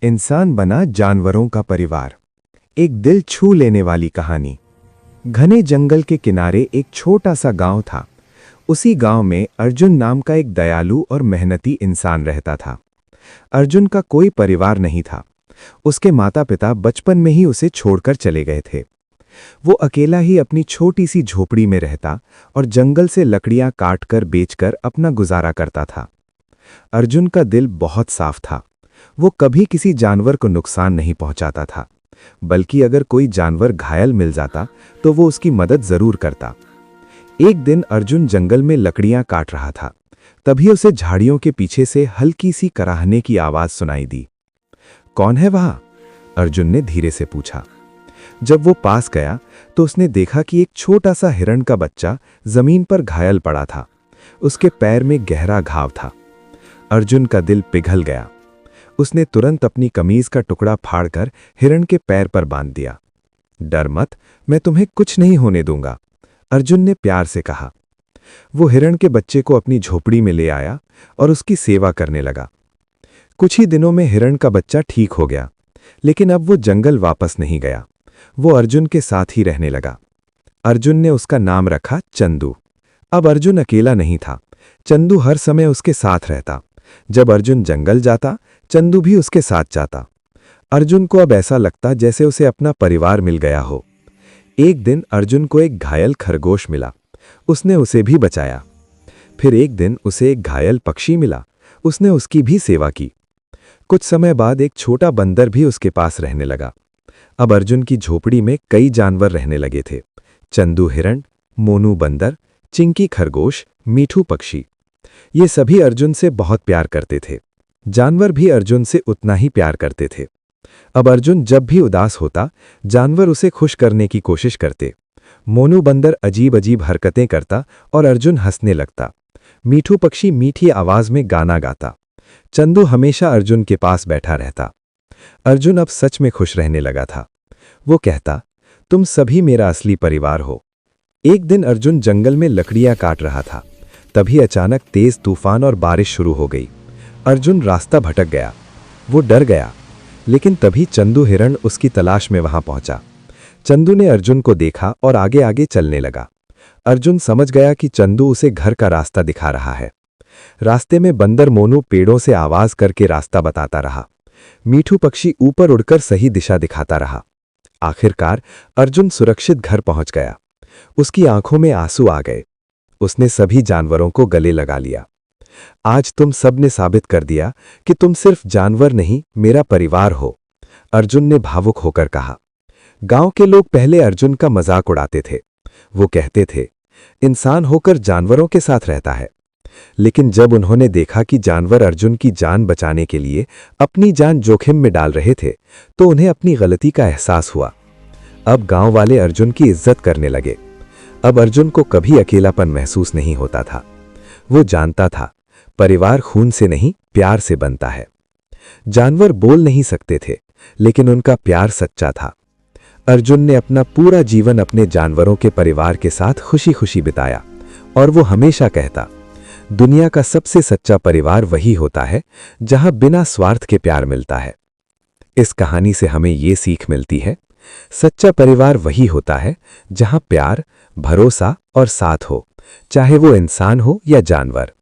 इंसान बना जानवरों का परिवार। एक दिल छू लेने वाली कहानी। घने जंगल के किनारे एक छोटा सा गांव था। उसी गांव में अर्जुन नाम का एक दयालु और मेहनती इंसान रहता था। अर्जुन का कोई परिवार नहीं था। उसके माता पिता बचपन में ही उसे छोड़कर चले गए थे। वो अकेला ही अपनी छोटी सी झोपड़ी में रहता और जंगल से लकड़ियां काटकर बेचकर अपना गुजारा करता था। अर्जुन का दिल बहुत साफ था। वो कभी किसी जानवर को नुकसान नहीं पहुंचाता था, बल्कि अगर कोई जानवर घायल मिल जाता तो वो उसकी मदद जरूर करता। एक दिन अर्जुन जंगल में लकड़ियां काट रहा था। तभी उसे झाड़ियों के पीछे से हल्की सी कराहने की आवाज सुनाई दी। कौन है वहां? अर्जुन ने धीरे से पूछा। जब वो पास गया तो उसने देखा कि एक छोटा सा हिरण का बच्चा जमीन पर घायल पड़ा था। उसके पैर में गहरा घाव था। अर्जुन का दिल पिघल गया। उसने तुरंत अपनी कमीज का टुकड़ा फाड़कर हिरण के पैर पर बांध दिया। डर मत, मैं तुम्हें कुछ नहीं होने दूंगा, अर्जुन ने प्यार से कहा। वो हिरण के बच्चे को अपनी झोपड़ी में ले आया और उसकी सेवा करने लगा। कुछ ही दिनों में हिरण का बच्चा ठीक हो गया, लेकिन अब वो जंगल वापस नहीं गया। वो अर्जुन के साथ ही रहने लगा। अर्जुन ने उसका नाम रखा चंदू। अब अर्जुन अकेला नहीं था। चंदू हर समय उसके साथ रहता। जब अर्जुन जंगल जाता, चंदू भी उसके साथ जाता। अर्जुन को अब ऐसा लगता जैसे उसे अपना परिवार मिल गया हो। एक दिन अर्जुन को एक घायल खरगोश मिला। उसने उसे भी बचाया। फिर एक दिन उसे एक घायल पक्षी मिला। उसने उसकी भी सेवा की। कुछ समय बाद एक छोटा बंदर भी उसके पास रहने लगा। अब अर्जुन की झोपड़ी में कई जानवर रहने लगे थे। चंदू हिरण, मोनू बंदर, चिंकी खरगोश, मीठू पक्षी। ये सभी अर्जुन से बहुत प्यार करते थे। जानवर भी अर्जुन से उतना ही प्यार करते थे। अब अर्जुन जब भी उदास होता, जानवर उसे खुश करने की कोशिश करते। मोनू बंदर अजीब अजीब हरकतें करता और अर्जुन हंसने लगता। मीठू पक्षी मीठी आवाज में गाना गाता। चंदू हमेशा अर्जुन के पास बैठा रहता। अर्जुन अब सच में खुश रहने लगा था। वो कहता, तुम सभी मेरा असली परिवार हो। एक दिन अर्जुन जंगल में लकड़ियां काट रहा था। तभी अचानक तेज तूफान और बारिश शुरू हो गई। अर्जुन रास्ता भटक गया। वो डर गया, लेकिन तभी चंदू हिरण उसकी तलाश में वहां पहुंचा। चंदू ने अर्जुन को देखा और आगे आगे चलने लगा। अर्जुन समझ गया कि चंदू उसे घर का रास्ता दिखा रहा है। रास्ते में बंदर मोनू पेड़ों से आवाज करके रास्ता बताता रहा। मीठू पक्षी ऊपर उड़कर सही दिशा दिखाता रहा। आखिरकार अर्जुन सुरक्षित घर पहुंच गया। उसकी आंखों में आंसू आ गए। उसने सभी जानवरों को गले लगा लिया। आज तुम सब ने साबित कर दिया कि तुम सिर्फ जानवर नहीं, मेरा परिवार हो, अर्जुन ने भावुक होकर कहा। गांव के लोग पहले अर्जुन का मजाक उड़ाते थे। वो कहते थे, इंसान होकर जानवरों के साथ रहता है। लेकिन जब उन्होंने देखा कि जानवर अर्जुन की जान बचाने के लिए अपनी जान जोखिम में डाल रहे थे, तो उन्हें अपनी गलती का एहसास हुआ। अब गांव वाले अर्जुन की इज्जत करने लगे। अब अर्जुन को कभी अकेलापन महसूस नहीं होता था। वो जानता था, परिवार खून से नहीं, प्यार से बनता है। जानवर बोल नहीं सकते थे, लेकिन उनका प्यार सच्चा था। अर्जुन ने अपना पूरा जीवन अपने जानवरों के परिवार के साथ खुशी खुशी बिताया, और वो हमेशा कहता, दुनिया का सबसे सच्चा परिवार वही होता है जहां बिना स्वार्थ के प्यार मिलता है। इस कहानी से हमें ये सीख मिलती है, सच्चा परिवार वही होता है जहां प्यार, भरोसा और साथ हो, चाहे वो इंसान हो या जानवर।